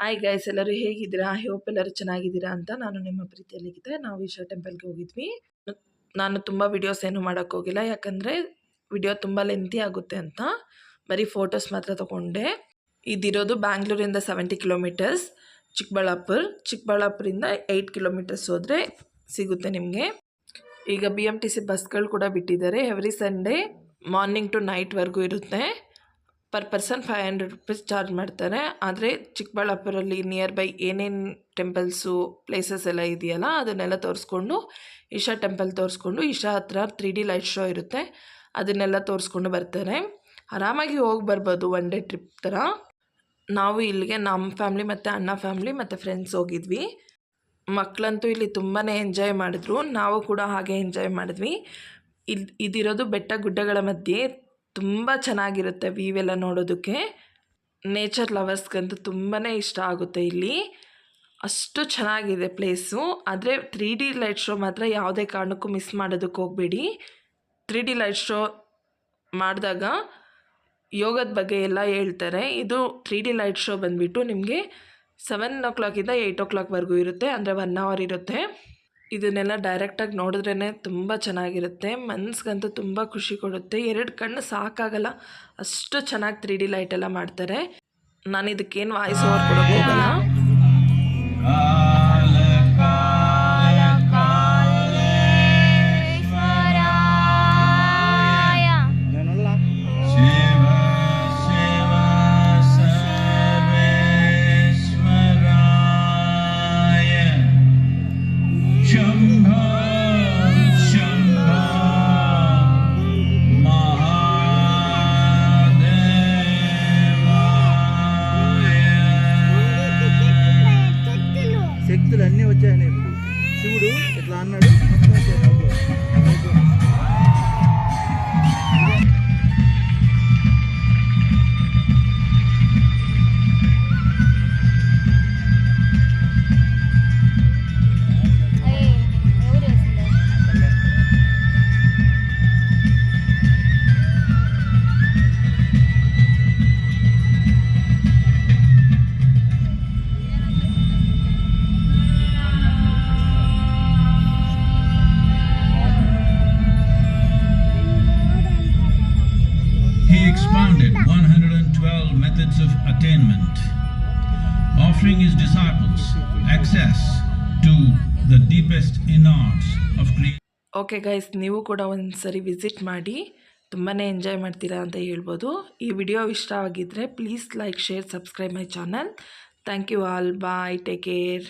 Hi guys, ಎಲ್ಲರೂ ಹೇಗಿದ್ದೀರಾ? I hope ಎಲ್ಲರೂ ಚೆನ್ನಾಗಿದ್ದೀರಾ ಅಂತ. ನಾನು ನಿಮ್ಮ ಪ್ರೀತಿಯಲ್ಲಿದ್ದೆ. ನಾವು ಈಶಾ ಟೆಂಪಲ್ಗೆ ಹೋಗಿದ್ವಿ. ನಾನು ತುಂಬ ವಿಡಿಯೋಸ್ ಏನು ಮಾಡೋಕ್ಕೋಗಿಲ್ಲ, ಯಾಕಂದರೆ ವಿಡಿಯೋ ತುಂಬ ಲೆಂತಿ ಆಗುತ್ತೆ ಅಂತ. ಬರೀ ಫೋಟೋಸ್ ಮಾತ್ರ ತೊಗೊಂಡೆ. ಇದಿರೋದು ಬ್ಯಾಂಗ್ಳೂರಿಂದ 70 ಕಿಲೋಮೀಟರ್ಸ್, ಚಿಕ್ಕಬಳ್ಳಾಪುರಿಂದ 8 ಕಿಲೋಮೀಟರ್ಸ್ ಹೋದರೆ ಸಿಗುತ್ತೆ ನಿಮಗೆ. ಈಗ BMTC ಬಸ್ಗಳು ಕೂಡ ಬಿಟ್ಟಿದ್ದಾರೆ. ಎವ್ರಿ ಸಂಡೇ ಮಾರ್ನಿಂಗ್ ಟು ನೈಟ್ವರೆಗೂ ಇರುತ್ತೆ. ಪರ್ ಪರ್ಸನ್ 500 ರೂಪೀಸ್ ಚಾರ್ಜ್ ಮಾಡ್ತಾರೆ. ಆದರೆ ಚಿಕ್ಕಬಳ್ಳಾಪುರಲ್ಲಿ ನಿಯರ್ ಬೈ ಏನೇನು ಟೆಂಪಲ್ಸು ಪ್ಲೇಸಸ್ ಎಲ್ಲ ಇದೆಯಲ್ಲ ಅದನ್ನೆಲ್ಲ ತೋರಿಸ್ಕೊಂಡು, ಈಶಾ ಟೆಂಪಲ್ ತೋರಿಸ್ಕೊಂಡು, ಈಶಾ ಹತ್ರ 3D ಲೈಟ್ ಶೋ ಇರುತ್ತೆ, ಅದನ್ನೆಲ್ಲ ತೋರಿಸ್ಕೊಂಡು ಬರ್ತಾರೆ. ಆರಾಮಾಗಿ ಹೋಗಿ ಬರ್ಬೋದು, ಒನ್ ಡೇ ಟ್ರಿಪ್ ಥರ. ನಾವು ಇಲ್ಲಿಗೆ ನಮ್ಮ ಫ್ಯಾಮ್ಲಿ ಮತ್ತು ಅಣ್ಣ ಫ್ಯಾಮ್ಲಿ ಮತ್ತು ಫ್ರೆಂಡ್ಸ್ ಹೋಗಿದ್ವಿ. ಮಕ್ಕಳಂತೂ ಇಲ್ಲಿ ತುಂಬಾ ಎಂಜಾಯ್ ಮಾಡಿದ್ರು, ನಾವು ಕೂಡ ಹಾಗೆ ಎಂಜಾಯ್ ಮಾಡಿದ್ವಿ. ಇದಿರೋದು ಬೆಟ್ಟ ಗುಡ್ಡಗಳ ಮಧ್ಯೆ, ತುಂಬ ಚೆನ್ನಾಗಿರುತ್ತೆ ವ್ಯೂ ಎಲ್ಲ ನೋಡೋದಕ್ಕೆ. ನೇಚರ್ ಲವರ್ಸ್ಗಂತೂ ತುಂಬಾ ಇಷ್ಟ ಆಗುತ್ತೆ ಇಲ್ಲಿ, ಅಷ್ಟು ಚೆನ್ನಾಗಿದೆ ಪ್ಲೇಸು. ಆದರೆ 3D ಲೈಟ್ ಶೋ ಮಾತ್ರ ಯಾವುದೇ ಕಾರಣಕ್ಕೂ ಮಿಸ್ ಮಾಡೋದಕ್ಕೆ ಹೋಗಬೇಡಿ. 3D ಲೈಟ್ ಶೋ ಮಾಡಿದಾಗ ಯೋಗದ ಬಗ್ಗೆ ಎಲ್ಲ ಹೇಳ್ತಾರೆ. ಇದು 3D ಲೈಟ್ ಶೋ ಬಂದುಬಿಟ್ಟು ನಿಮಗೆ 7 o'clock 8 o'clockವರೆಗೂ ಇರುತ್ತೆ, ಅಂದರೆ 1 hour ಇರುತ್ತೆ. ಇದನ್ನೆಲ್ಲ ಡೈರೆಕ್ಟಾಗಿ ನೋಡಿದ್ರೇ ತುಂಬ ಚೆನ್ನಾಗಿರುತ್ತೆ, ಮನಸ್ಸಿಗಂತೂ ತುಂಬ ಖುಷಿ ಕೊಡುತ್ತೆ. 2 ಕಣ್ಣು ಸಾಕಾಗಲ್ಲ, ಅಷ್ಟು ಚೆನ್ನಾಗಿ 3D ಲೈಟ್ ಎಲ್ಲ ಮಾಡ್ತಾರೆ. ನಾನು ಇದಕ್ಕೇನು ವಾಯ್ಸ್ ಓವರ್ ಕೊಡೋಕೆ ಹೋಗಲ್ಲ. శక్తులు అన్నీ వచ్చాయని శివుడు ఇట్లా అన్నాడు. Expounded 112 methods of attainment, offering his disciples access to the deepest innards of creation. Okay guys, ನೀವು ಕೂಡ ಒಂದು ಸರಿ ವಿಸಿಟ್ ಮಾಡಿ, ತುಂಬಾ ಎಂಜಾಯ್ ಮಾಡ್ತೀರಾ ಅಂತ ಹೇಳ್ಬೋದು. ಈ ವಿಡಿಯೋ ಇಷ್ಟ ಆಗಿದ್ದರೆ please like, share, subscribe my channel. Thank you all, bye, take care.